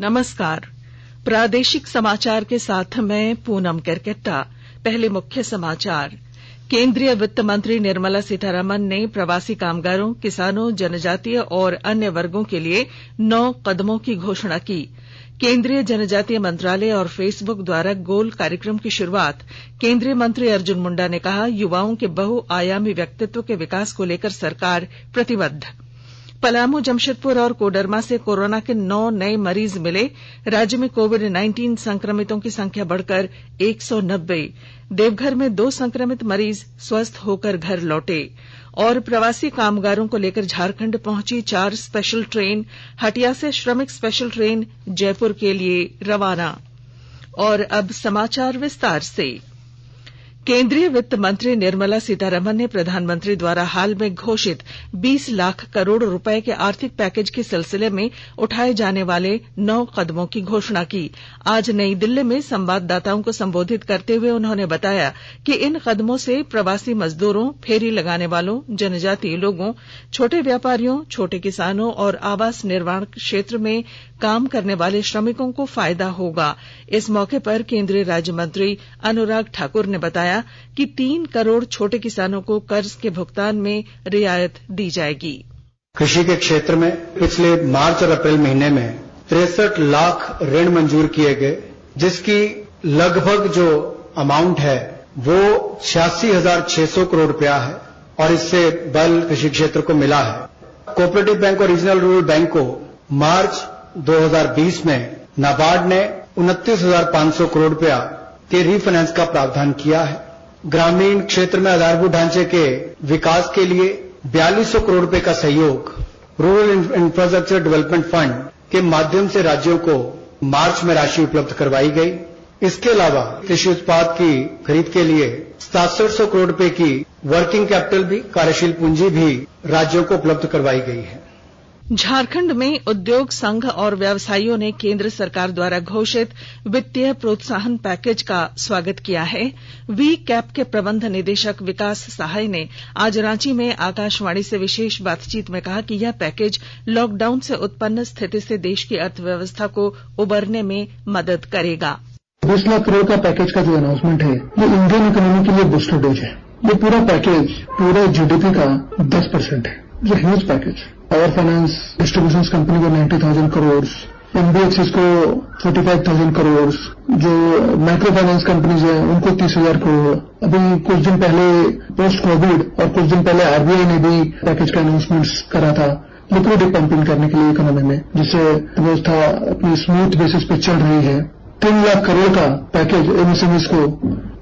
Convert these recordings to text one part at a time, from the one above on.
नमस्कार। प्रादेशिक समाचार के साथ मैं पूनम केरकेट्टा। पहले मुख्य समाचार। केंद्रीय वित्त मंत्री निर्मला सीतारमण ने प्रवासी कामगारों, किसानों, जनजातीय और अन्य वर्गों के लिए 9 कदमों की घोषणा की। केंद्रीय जनजातीय मंत्रालय और फेसबुक द्वारा गोल कार्यक्रम की शुरुआत। केंद्रीय मंत्री अर्जुन मुंडा ने कहा, युवाओं के बहुआयामी व्यक्तित्व के विकास को लेकर सरकार प्रतिबद्ध। पलामू, जमशेदपुर और कोडरमा से कोरोना के 9 नए मरीज मिले। राज्य में कोविड-19 संक्रमितों की संख्या बढ़कर 190। देवघर में 2 संक्रमित मरीज स्वस्थ होकर घर लौटे। और प्रवासी कामगारों को लेकर झारखंड पहुंची 4 स्पेशल ट्रेन। हटिया से श्रमिक स्पेशल ट्रेन जयपुर के लिए रवाना। और अब समाचार विस्तार से। केंद्रीय वित्त मंत्री निर्मला सीतारमण ने प्रधानमंत्री द्वारा हाल में घोषित 20 लाख करोड़ रुपए के आर्थिक पैकेज के सिलसिले में उठाए जाने वाले 9 कदमों की घोषणा की। आज नई दिल्ली में संवाददाताओं को संबोधित करते हुए उन्होंने बताया कि इन कदमों से प्रवासी मजदूरों, फेरी लगाने वालों, जनजातीय लोगों, छोटे व्यापारियों, छोटे किसानों और आवास निर्माण क्षेत्र में काम करने वाले श्रमिकों को फायदा होगा। इस मौके पर केंद्रीय राज्य मंत्री अनुराग ठाकुर ने बताया कि 3 करोड़ छोटे किसानों को कर्ज के भुगतान में रियायत दी जाएगी। कृषि के क्षेत्र में पिछले मार्च और अप्रैल महीने में 63 लाख ऋण मंजूर किए गए, जिसकी लगभग जो अमाउंट है वो 86,600 करोड़ रुपया है और इससे बल कृषि क्षेत्र को मिला है। कोऑपरेटिव बैंक और रीजनल रूरल बैंक को मार्च 2020 में नाबार्ड ने 29,500 करोड़ रुपया के रीफाइनेंस का प्रावधान किया है। ग्रामीण क्षेत्र में आधारभूत ढांचे के विकास के लिए 4200 करोड़ रुपए का सहयोग रूरल इंफ्रास्ट्रक्चर डेवलपमेंट फंड के माध्यम से राज्यों को मार्च में राशि उपलब्ध करवाई गई। इसके अलावा कृषि उत्पाद की खरीद के लिए 700 करोड़ रुपए की वर्किंग कैपिटल भी, कार्यशील पूंजी भी राज्यों को उपलब्ध करवाई गई है। झारखंड में उद्योग संघ और व्यवसायियों ने केंद्र सरकार द्वारा घोषित वित्तीय प्रोत्साहन पैकेज का स्वागत किया है। वी कैप के प्रबंध निदेशक विकास सहाय ने आज रांची में आकाशवाणी से विशेष बातचीत में कहा कि यह पैकेज लॉकडाउन से उत्पन्न स्थिति से देश की अर्थव्यवस्था को उबरने में मदद करेगा। 20 लाख करोड़ का पैकेज का जो अनाउंसमेंट है, ये इंडियन इकोनॉमी के लिए बूस्टर डोज है। ये पूरा पैकेज पूरे जीडीपी का 10% है। ये huge package. Power finance distribution company को 90,000 करोड़, एनबीएफसीज को 45,000 करोड़, जो माइक्रो फाइनेंस कंपनीज हैं उनको 30,000 करोड़। अभी कुछ दिन पहले पोस्ट कोविड और कुछ दिन पहले आरबीआई ने भी पैकेज का अनाउंसमेंट करा था लिक्विडिटी पंपिंग करने के लिए इकोनॉमी में, जिससे व्यवस्था अपनी स्मूथ बेसिस पे चल रही है। 3 लाख करोड़ का पैकेज एमएसएमईज को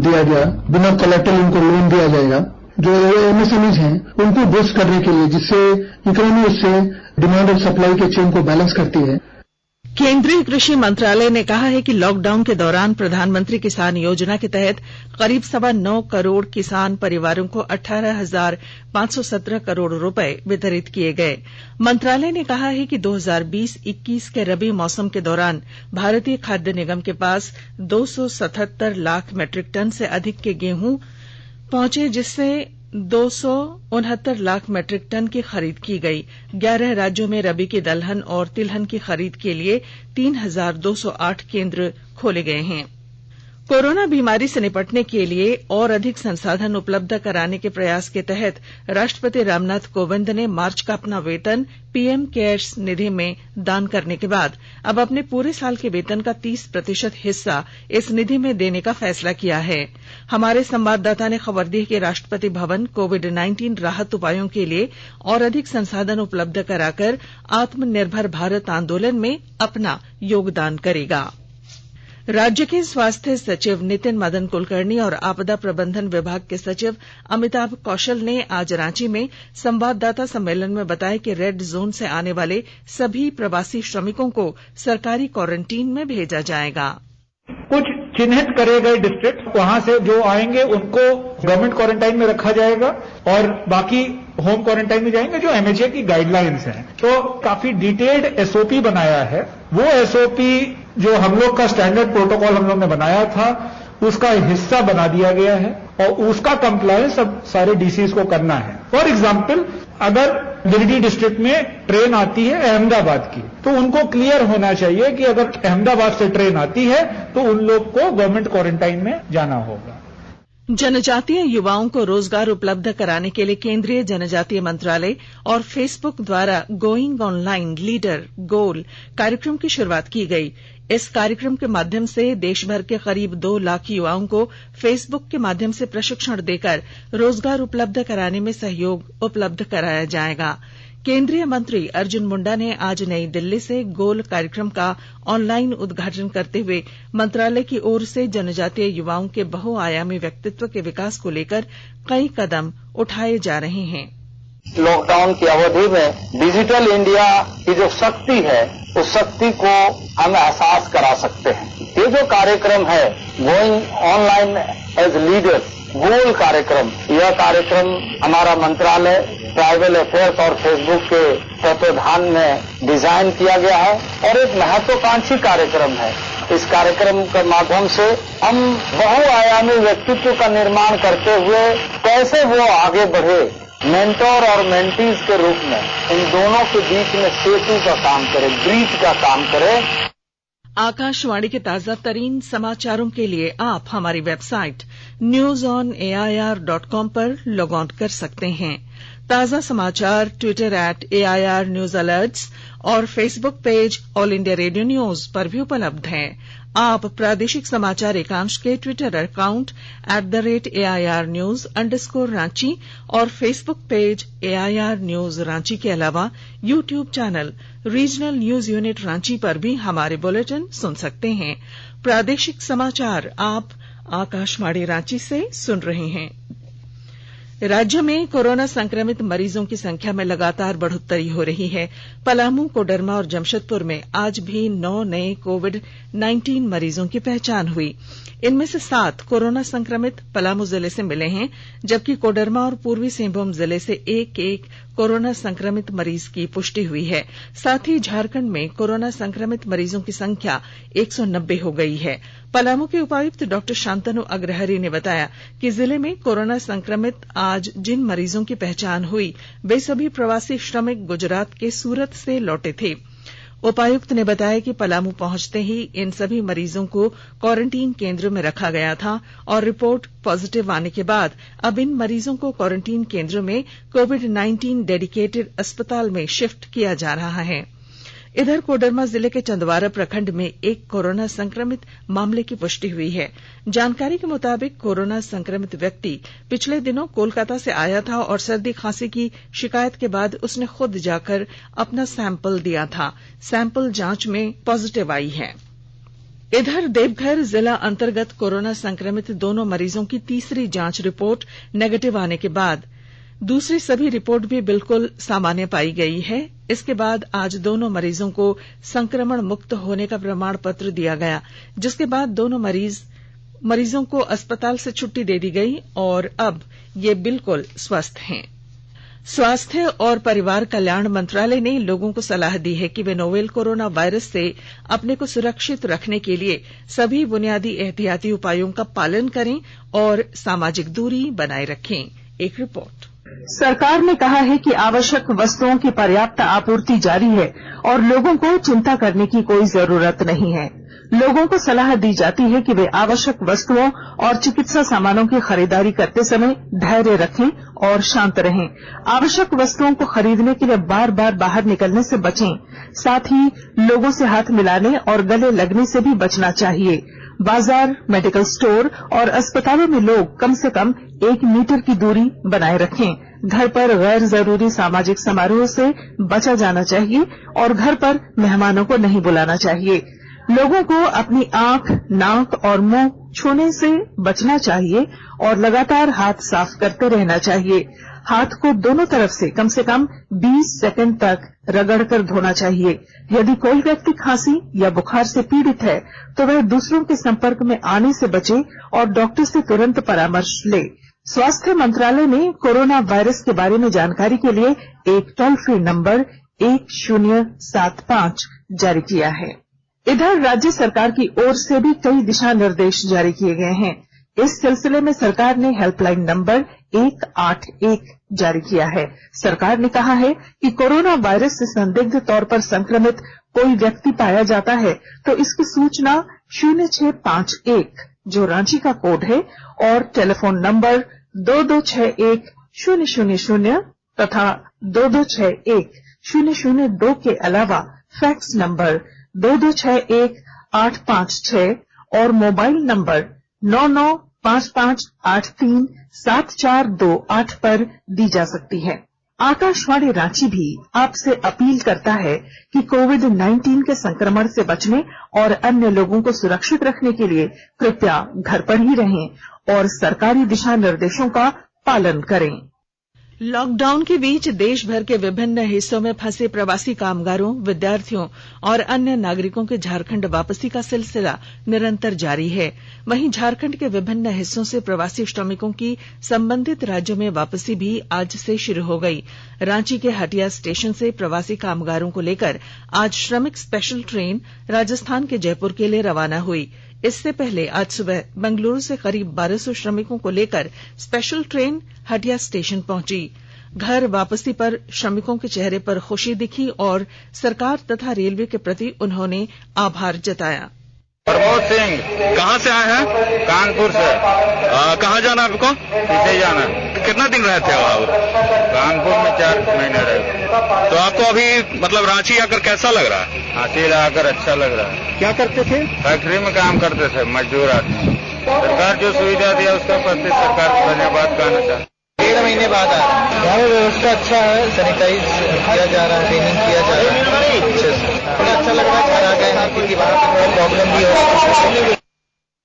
दिया गया, बिना कोलैटरल उनको लोन दिया जाएगा। जो एमएसएमईज हैं उनको बूस्ट करने के लिए, जिससे इकोनॉमी उससे डिमांड और सप्लाई के चेन को बैलेंस करती है। केंद्रीय कृषि मंत्रालय ने कहा है कि लॉकडाउन के दौरान प्रधानमंत्री किसान योजना के तहत करीब 9.25 करोड़ किसान परिवारों को 18,517 करोड़ रुपए वितरित किए गए। मंत्रालय ने कहा है कि 2020-21 के रबी मौसम के दौरान भारतीय खाद्य निगम के पास 277 लाख मीट्रिक टन से अधिक के गेहूं पहुंचे, जिससे 269 लाख मीट्रिक टन की खरीद की गई। 11 राज्यों में रबी की दलहन और तिलहन की खरीद के लिए 3,208 केंद्र खोले गए हैं। कोरोना बीमारी से निपटने के लिए और अधिक संसाधन उपलब्ध कराने के प्रयास के तहत राष्ट्रपति रामनाथ कोविंद ने मार्च का अपना वेतन पीएम केयर्स निधि में दान करने के बाद अब अपने पूरे साल के वेतन का 30% हिस्सा इस निधि में देने का फैसला किया है। हमारे संवाददाता ने खबर दी है कि राष्ट्रपति भवन कोविड-19 राहत उपायों के लिए और अधिक संसाधन उपलब्ध कराकर आत्मनिर्भर भारत आंदोलन में अपना योगदान करेगा। राज्य के स्वास्थ्य सचिव नितिन मदन कुलकर्णी और आपदा प्रबंधन विभाग के सचिव अमिताभ कौशल ने आज रांची में संवाददाता सम्मेलन में बताया कि रेड जोन से आने वाले सभी प्रवासी श्रमिकों को सरकारी क्वारंटीन में भेजा जाएगा। कुछ चिन्हित करे गए डिस्ट्रिक्ट, वहां से जो आएंगे उनको गवर्नमेंट क्वारंटाइन में रखा जाएगा और बाकी होम क्वारंटाइन में जाएंगे, जो एमएचए की गाइडलाइंस हैं। तो काफी डिटेल्ड एसओपी बनाया है। वो एसओपी जो हम लोग का स्टैंडर्ड प्रोटोकॉल हम लोग ने बनाया था, उसका हिस्सा बना दिया गया है और उसका कंप्लायंस अब सारे डीसीज को करना है। फॉर एग्जाम्पल, अगर गिरिडीह डिस्ट्रिक्ट में ट्रेन आती है अहमदाबाद की, तो उनको क्लियर होना चाहिए कि अगर अहमदाबाद से ट्रेन आती है तो उन लोग को गवर्नमेंट क्वारंटाइन में जाना होगा। जनजातीय युवाओं को रोजगार उपलब्ध कराने के लिए केंद्रीय जनजातीय मंत्रालय और फेसबुक द्वारा गोइंग ऑनलाइन लीडर गोल कार्यक्रम की शुरुआत की गई। इस कार्यक्रम के माध्यम से देश भर के करीब 2 लाख युवाओं को फेसबुक के माध्यम से प्रशिक्षण देकर रोजगार उपलब्ध कराने में सहयोग उपलब्ध कराया जाएगा। केंद्रीय मंत्री अर्जुन मुंडा ने आज नई दिल्ली से गोल कार्यक्रम का ऑनलाइन उद्घाटन करते हुए मंत्रालय की ओर से जनजातीय युवाओं के बहुआयामी व्यक्तित्व के विकास को लेकर कई कदम उठाए जा रहे हैं। लॉकडाउन की अवधि में डिजिटल इंडिया की जो शक्ति है, उस शक्ति को हम एहसास करा सकते हैं। ये जो कार्यक्रम है गोइंग ऑनलाइन एज लीडर गोल कार्यक्रम, यह कार्यक्रम हमारा मंत्रालय ट्राइबल अफेयर्स और फेसबुक के तत्वाधान में डिजाइन किया गया है और एक महत्वाकांक्षी कार्यक्रम है। इस कार्यक्रम के माध्यम से हम बहुआयामी व्यक्तित्व का निर्माण करते हुए कैसे वो आगे बढ़े, मेंटोर और मेंटीज के रूप में इन दोनों के बीच में सेतु का काम करे, ब्रिज का काम करे। आकाशवाणी के ताजा तरीन समाचारों के लिए आप हमारी वेबसाइट newsonair.com पर लॉग ऑन कर सकते हैं। ताजा समाचार ट्विटर @AIR न्यूज अलर्ट्स और Facebook page all India radio news पर भी उपलब्ध हैं। आप प्रादेशिक समाचार एकांश के ट्विटर अकाउंट @AIR न्यूज _ और Facebook page AIR news Ranchi के अलावा YouTube channel regional news unit Ranchi पर भी हमारे बुलेटिन सुन सकते हैं। प्रादेशिक समाचार आप आकाशवाणी रांची से सुन रहे हैं। राज्य में कोरोना संक्रमित मरीजों की संख्या में लगातार बढ़ोत्तरी हो रही है। पलामू, कोडरमा और जमशेदपुर में आज भी 9 नए कोविड-19 मरीजों की पहचान हुई। इनमें से 7 कोरोना संक्रमित पलामू जिले से मिले हैं, जबकि कोडरमा और पूर्वी सिंहभूम जिले से एक कोरोना संक्रमित मरीज की पुष्टि हुई है। साथ ही झारखंड में कोरोना संक्रमित मरीजों की संख्या 190 हो गई है। पलामू के उपायुक्त डॉ शांतनु अग्रहरि ने बताया कि जिले में कोरोना संक्रमित आज जिन मरीजों की पहचान हुई वे सभी प्रवासी श्रमिक गुजरात के सूरत से लौटे थे। उपायुक्त ने बताया कि पलामू पहुंचते ही इन सभी मरीजों को क्वारंटीन केंद्र में रखा गया था और रिपोर्ट पॉजिटिव आने के बाद अब इन मरीजों को क्वारंटीन केंद्र में कोविड-19 डेडिकेटेड अस्पताल में शिफ्ट किया जा रहा है। इधर कोडरमा जिले के चंदवारा प्रखंड में एक कोरोना संक्रमित मामले की पुष्टि हुई है। जानकारी के मुताबिक कोरोना संक्रमित व्यक्ति पिछले दिनों कोलकाता से आया था और सर्दी खांसी की शिकायत के बाद उसने खुद जाकर अपना सैंपल दिया था। सैंपल जांच में पॉजिटिव आई है। इधर देवघर जिला अंतर्गत कोरोना संक्रमित दोनों मरीजों की तीसरी जांच रिपोर्ट नेगेटिव आने के बाद दूसरी सभी रिपोर्ट भी बिल्कुल सामान्य पाई गई है। इसके बाद आज दोनों मरीजों को संक्रमण मुक्त होने का प्रमाण पत्र दिया गया, जिसके बाद दोनों मरीजों को अस्पताल से छुट्टी दे दी गई और अब ये बिल्कुल स्वस्थ हैं। स्वास्थ्य और परिवार कल्याण मंत्रालय ने लोगों को सलाह दी है कि वे नोवेल कोरोना वायरस से अपने को सुरक्षित रखने के लिए सभी बुनियादी एहतियाती उपायों का पालन करें और सामाजिक दूरी बनाए रखें। एक रिपोर्ट। सरकार ने कहा है कि आवश्यक वस्तुओं की पर्याप्त आपूर्ति जारी है और लोगों को चिंता करने की कोई जरूरत नहीं है। लोगों को सलाह दी जाती है कि वे आवश्यक वस्तुओं और चिकित्सा सामानों की खरीदारी करते समय धैर्य रखें और शांत रहें। आवश्यक वस्तुओं को खरीदने के लिए बार बार बाहर निकलने से बचें। साथ ही लोगों से हाथ मिलाने और गले लगने से भी बचना चाहिए। बाजार, मेडिकल स्टोर और अस्पतालों में लोग कम से कम 1 मीटर की दूरी बनाए रखें। घर पर गैर जरूरी सामाजिक समारोह से बचा जाना चाहिए और घर पर मेहमानों को नहीं बुलाना चाहिए। लोगों को अपनी आंख, नाक और मुंह छूने से बचना चाहिए और लगातार हाथ साफ करते रहना चाहिए। हाथ को दोनों तरफ से कम 20 सेकंड तक रगड़कर धोना चाहिए। यदि कोई व्यक्ति खांसी या बुखार से पीड़ित है तो वह दूसरों के संपर्क में आने से बचे और डॉक्टर से तुरंत परामर्श ले। स्वास्थ्य मंत्रालय ने कोरोना वायरस के बारे में जानकारी के लिए एक टोल फ्री नंबर 1075 जारी किया है। इधर राज्य सरकार की ओर से भी कई दिशा निर्देश जारी किए गए हैं। इस सिलसिले में सरकार ने हेल्पलाइन नंबर 181 जारी किया है। सरकार ने कहा है कि कोरोना वायरस से संदिग्ध तौर पर संक्रमित कोई व्यक्ति पाया जाता है तो इसकी सूचना 0651 जो रांची का कोड है और टेलीफोन नंबर 2261-000 तथा 2261-002 के अलावा फैक्स नंबर 2261-856 और मोबाइल नंबर 9955837428 पर दी जा सकती है। आकाशवाणी रांची भी आपसे अपील करता है कि कोविड-19 के संक्रमण से बचने और अन्य लोगों को सुरक्षित रखने के लिए कृपया घर पर ही रहें और सरकारी दिशा निर्देशों का पालन करें। लॉकडाउन के बीच देश भर के विभिन्न हिस्सों में फंसे प्रवासी कामगारों, विद्यार्थियों और अन्य नागरिकों के झारखंड वापसी का सिलसिला निरंतर जारी है। वहीं झारखंड के विभिन्न हिस्सों से प्रवासी श्रमिकों की संबंधित राज्यों में वापसी भी आज से शुरू हो गई। रांची के हटिया स्टेशन से प्रवासी कामगारों को लेकर आज श्रमिक स्पेशल ट्रेन राजस्थान के जयपुर के लिए रवाना हुई। इससे पहले आज सुबह बेंगलुरु से करीब 1200 श्रमिकों को लेकर स्पेशल ट्रेन हटिया स्टेशन पहुंची। घर वापसी पर श्रमिकों के चेहरे पर खुशी दिखी और सरकार तथा रेलवे के प्रति उन्होंने आभार जताया। प्रमोद सिंह। कहाँ से आए हैं? कानपुर से। कहाँ जाना आपको? पीछे जाना। कितना दिन रहे थे वहाँ? कानपुर में 4 महीने रहे। तो आपको अभी मतलब रांची आकर कैसा लग रहा है? रांची आकर अच्छा लग रहा है। क्या करते थे? फैक्ट्री में काम करते थे, मजदूर आदमी। सरकार जो सुविधा दिया उसका प्रति सरकार को धन्यवाद कहना चाहते। 13 महीने बाद आया। यहाँ व्यवस्था अच्छा है, सैनिटाइज किया जा रहा है, ट्रेनिंग किया जा रहा है, बड़ा अच्छा लग रहा है। घर आ गए हैं क्योंकि वहाँ पे प्रॉब्लम भी हो।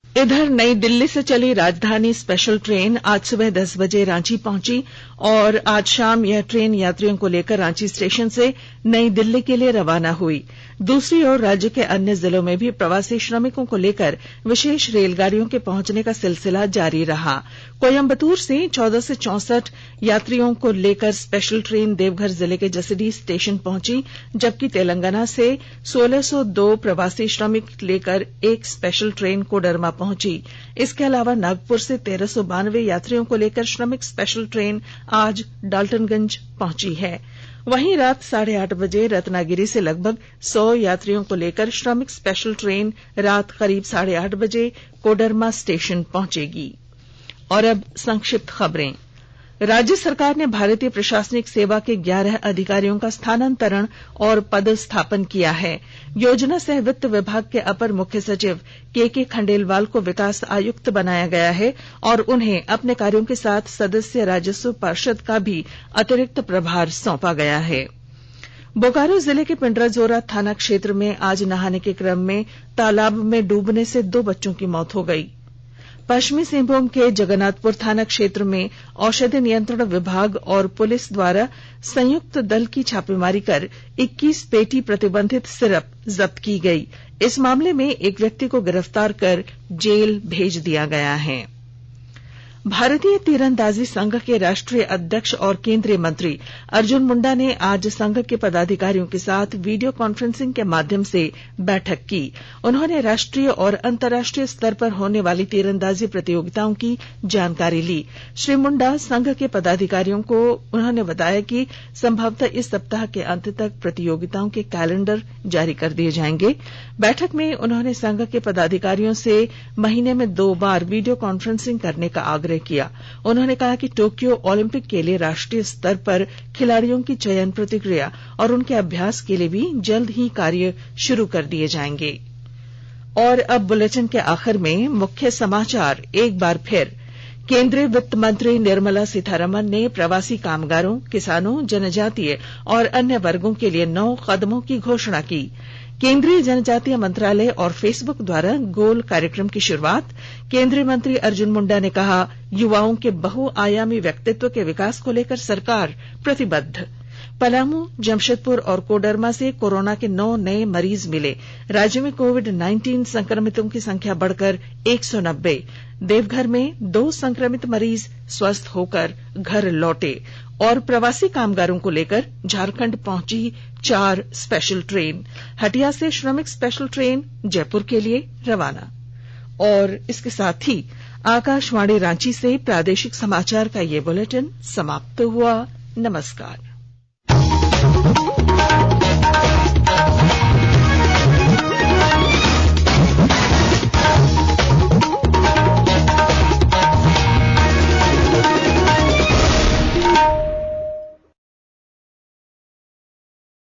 इधर नई दिल्ली से चली राजधानी स्पेशल ट्रेन आज सुबह 10 बजे रांची पहुंची और आज शाम यह ट्रेन यात्रियों को लेकर रांची स्टेशन से नई दिल्ली के लिए रवाना हुई। दूसरी ओर राज्य के अन्य जिलों में भी प्रवासी श्रमिकों को लेकर विशेष रेलगाड़ियों के पहुंचने का सिलसिला जारी रहा। कोयम्बटूर से 14 से 64 यात्रियों को लेकर स्पेशल ट्रेन देवघर जिले के जसीडीह स्टेशन पहुंची, जबकि तेलंगाना से 1602 प्रवासी श्रमिक लेकर एक स्पेशल ट्रेन कोडरमा पहुंची। इसके अलावा नागपुर से 1392 यात्रियों को लेकर श्रमिक स्पेशल ट्रेन आज डाल्टनगंज पहुंची है। वहीं रात 8:30 बजे रत्नागिरी से लगभग 100 यात्रियों को लेकर श्रमिक स्पेशल ट्रेन रात करीब 8:30 बजे कोडरमा स्टेशन पहुंचेगी। और अब संक्षिप्त खबरें। राज्य सरकार ने भारतीय प्रशासनिक सेवा के 11 अधिकारियों का स्थानांतरण और पदस्थापन किया है। योजना सह वित्त विभाग के अपर मुख्य सचिव के खंडेलवाल को विकास आयुक्त बनाया गया है और उन्हें अपने कार्यों के साथ सदस्य राजस्व पार्षद का भी अतिरिक्त प्रभार सौंपा गया है। बोकारो जिले के पिंडराजोरा थाना क्षेत्र में आज नहाने के क्रम में तालाब में डूबने से 2 बच्चों की मौत हो गई। पश्चिमी सिंहभूम के जगन्नाथपुर थाना क्षेत्र में औषधि नियंत्रण विभाग और पुलिस द्वारा संयुक्त दल की छापेमारी कर 21 पेटी प्रतिबंधित सिरप जब्त की गई। इस मामले में एक व्यक्ति को गिरफ्तार कर जेल भेज दिया गया है। भारतीय तीरंदाजी संघ के राष्ट्रीय अध्यक्ष और केंद्रीय मंत्री अर्जुन मुंडा ने आज संघ के पदाधिकारियों के साथ वीडियो कॉन्फ्रेंसिंग के माध्यम से बैठक की। उन्होंने राष्ट्रीय और अंतर्राष्ट्रीय स्तर पर होने वाली तीरंदाजी प्रतियोगिताओं की जानकारी ली। श्री मुंडा संघ के पदाधिकारियों को उन्होंने बताया कि संभवतः इस सप्ताह के अंत तक प्रतियोगिताओं के कैलेंडर जारी कर दिए जाएंगे। बैठक में उन्होंने संघ के पदाधिकारियों से महीने में 2 बार वीडियो कॉन्फ्रेंसिंग करने का आग्रह किया। उन्होंने कहा कि टोक्यो ओलंपिक के लिए राष्ट्रीय स्तर पर खिलाड़ियों की चयन प्रक्रिया और उनके अभ्यास के लिए भी जल्द ही कार्य शुरू कर दिए जाएंगे। और अब बुलेटिन के आखिर में मुख्य समाचार एक बार फिर। केंद्रीय वित्त मंत्री निर्मला सीतारमण ने प्रवासी कामगारों, किसानों, जनजातीय और अन्य वर्गों के लिए 9 कदमों की घोषणा की। केंद्रीय जनजातीय मंत्रालय और फेसबुक द्वारा गोल कार्यक्रम की शुरुआत। केंद्रीय मंत्री अर्जुन मुंडा ने कहा, युवाओं के बहुआयामी व्यक्तित्व के विकास को लेकर सरकार प्रतिबद्ध। पलामू, जमशेदपुर और कोडरमा से कोरोना के 9 नए मरीज मिले। राज्य में कोविड-19 संक्रमितों की संख्या बढ़कर 190। देवघर में 2 संक्रमित मरीज स्वस्थ होकर घर लौटे। और प्रवासी कामगारों को लेकर झारखंड पहुंची 4 स्पेशल ट्रेन। हटिया से श्रमिक स्पेशल ट्रेन जयपुर के लिए रवाना। और इसके साथ ही आकाशवाणी रांची से प्रादेशिक समाचार का ये बुलेटिन समाप्त हुआ। नमस्कार।